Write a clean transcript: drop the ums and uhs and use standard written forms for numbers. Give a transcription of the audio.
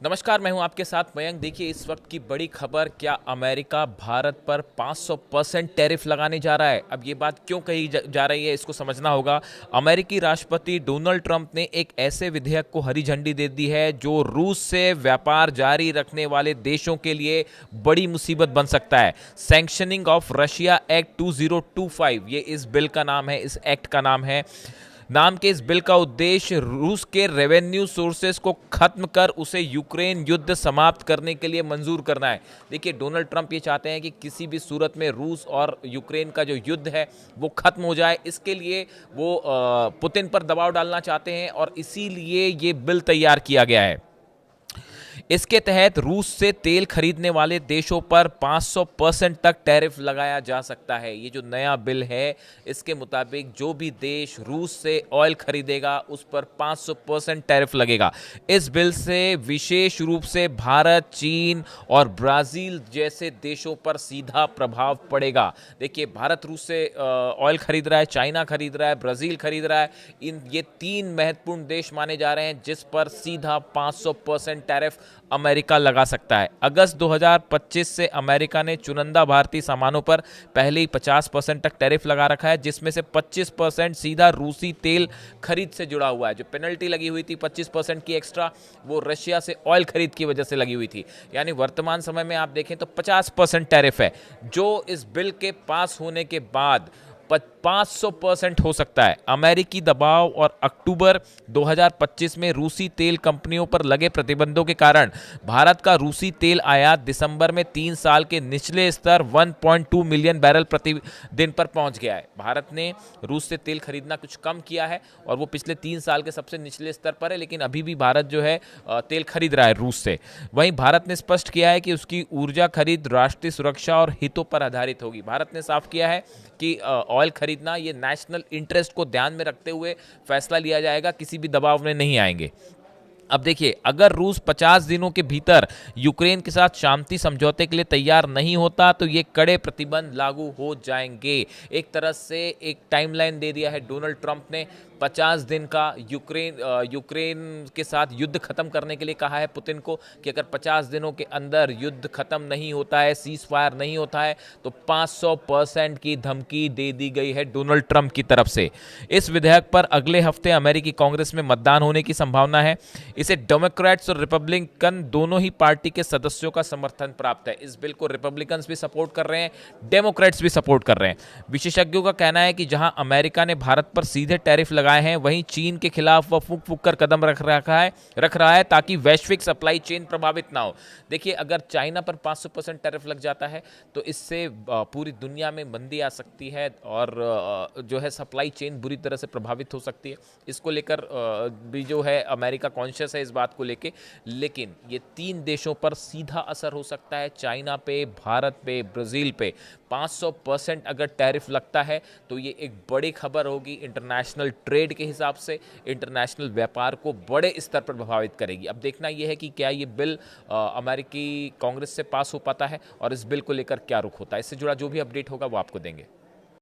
नमस्कार, मैं हूं आपके साथ मयंक। देखिए इस वक्त की बड़ी खबर, क्या अमेरिका भारत पर 500% टैरिफ लगाने जा रहा है। अब ये बात क्यों कही जा रही है, इसको समझना होगा। अमेरिकी राष्ट्रपति डोनाल्ड ट्रंप ने एक ऐसे विधेयक को हरी झंडी दे दी है जो रूस से व्यापार जारी रखने वाले देशों के लिए बड़ी मुसीबत बन सकता है। सैंक्शनिंग ऑफ रशिया एक्ट 2025, ये इस बिल का नाम है, इस एक्ट का नाम है। नाम के इस बिल का उद्देश्य रूस के रेवेन्यू सोर्सेस को खत्म कर उसे यूक्रेन युद्ध समाप्त करने के लिए मंजूर करना है। देखिए डोनाल्ड ट्रंप ये चाहते हैं कि किसी भी सूरत में रूस और यूक्रेन का जो युद्ध है वो खत्म हो जाए। इसके लिए वो पुतिन पर दबाव डालना चाहते हैं और इसीलिए ये बिल तैयार किया गया है। इसके तहत रूस से तेल खरीदने वाले देशों पर 500% तक टैरिफ लगाया जा सकता है। ये जो नया बिल है, इसके मुताबिक जो भी देश रूस से ऑयल खरीदेगा उस पर 500% टैरिफ लगेगा। इस बिल से विशेष रूप से भारत, चीन और ब्राजील जैसे देशों पर सीधा प्रभाव पड़ेगा। देखिए भारत रूस से ऑयल खरीद रहा है, चाइना खरीद रहा है, ब्राजील खरीद रहा है। ये तीन महत्वपूर्ण देश माने जा रहे हैं जिस पर सीधा 500% टैरिफ अमेरिका लगा सकता है। अगस्त 2025 से अमेरिका ने चुनिंदा भारतीय सामानों पर पहले ही 50% तक टैरिफ लगा रखा है, जिसमें से 25% सीधा रूसी तेल खरीद से जुड़ा हुआ है। जो पेनल्टी लगी हुई थी 25% की एक्स्ट्रा, वो रशिया से ऑयल खरीद की वजह से लगी हुई थी। यानी वर्तमान समय में आप देखें तो 50% टैरिफ है, जो इस बिल के पास होने के बाद 500% हो सकता है। अमेरिकी दबाव और अक्टूबर 2025 में रूसी तेल कंपनियों पर लगे प्रतिबंधों के कारण भारत का रूसी तेल आयात दिसंबर में 3 साल के निचले स्तर 1.2 मिलियन बैरल प्रति दिन पर पहुंच गया है। भारत ने रूस से तेल खरीदना कुछ कम किया है और वो पिछले 3 साल के सबसे निचले स्तर पर है, लेकिन अभी भी भारत जो है तेल खरीद रहा है रूस से। वहीं भारत ने स्पष्ट किया है कि उसकी ऊर्जा खरीद राष्ट्रीय सुरक्षा और हितों पर आधारित होगी। भारत ने साफ किया है कि ऑयल खरीदना ये नेशनल इंटरेस्ट को ध्यान में रखते हुए फैसला लिया जाएगा, किसी भी दबाव में नहीं आएंगे। अब देखिए, अगर रूस 50 दिनों के भीतर यूक्रेन के साथ शांति समझौते के लिए तैयार नहीं होता तो ये कड़े प्रतिबंध लागू हो जाएंगे। एक तरह से एक टाइमलाइन दे दिया है डोनाल्ड ट्रंप ने, 50 दिन का। यूक्रेन के साथ युद्ध खत्म करने के लिए कहा है पुतिन को कि अगर 50 दिनों के अंदर युद्ध खत्म नहीं होता है, सीज फायर नहीं होता है, तो 500% की धमकी दे दी गई है डोनाल्ड ट्रंप की तरफ से। इस विधेयक पर अगले हफ्ते अमेरिकी कांग्रेस में मतदान होने की संभावना है। इसे डेमोक्रेट्स और रिपब्लिकन दोनों ही पार्टी के सदस्यों का समर्थन प्राप्त है। इस बिल को रिपब्लिकन्स भी सपोर्ट कर रहे हैं, डेमोक्रेट्स भी सपोर्ट कर रहे हैं। विशेषज्ञों का कहना है कि जहां अमेरिका ने भारत पर सीधे टैरिफ लगाए हैं, वहीं चीन के खिलाफ वह फूंक फूंक कर कदम रख रहा है ताकि वैश्विक सप्लाई चेन प्रभावित ना हो। देखिए अगर चाइना पर 500% टैरिफ लग जाता है तो इससे पूरी दुनिया में मंदी आ सकती है और जो है सप्लाई चेन बुरी तरह से प्रभावित हो सकती है। इसको लेकर भी जो है अमेरिका कॉन्शियस है इस बात को लेके, लेकिन ये तीन देशों पर सीधा असर हो सकता है, चाइना पे, भारत पे, ब्राजील पे। 500% अगर टैरिफ लगता है तो ये एक बड़ी खबर होगी इंटरनेशनल ट्रेड के हिसाब से, इंटरनेशनल व्यापार को बड़े स्तर पर प्रभावित करेगी। अब देखना यह है कि क्या ये बिल अमेरिकी कांग्रेस से पास हो पाता है और इस बिल को लेकर क्या रुख होता है। इससे जुड़ा जो भी अपडेट होगा वो आपको देंगे।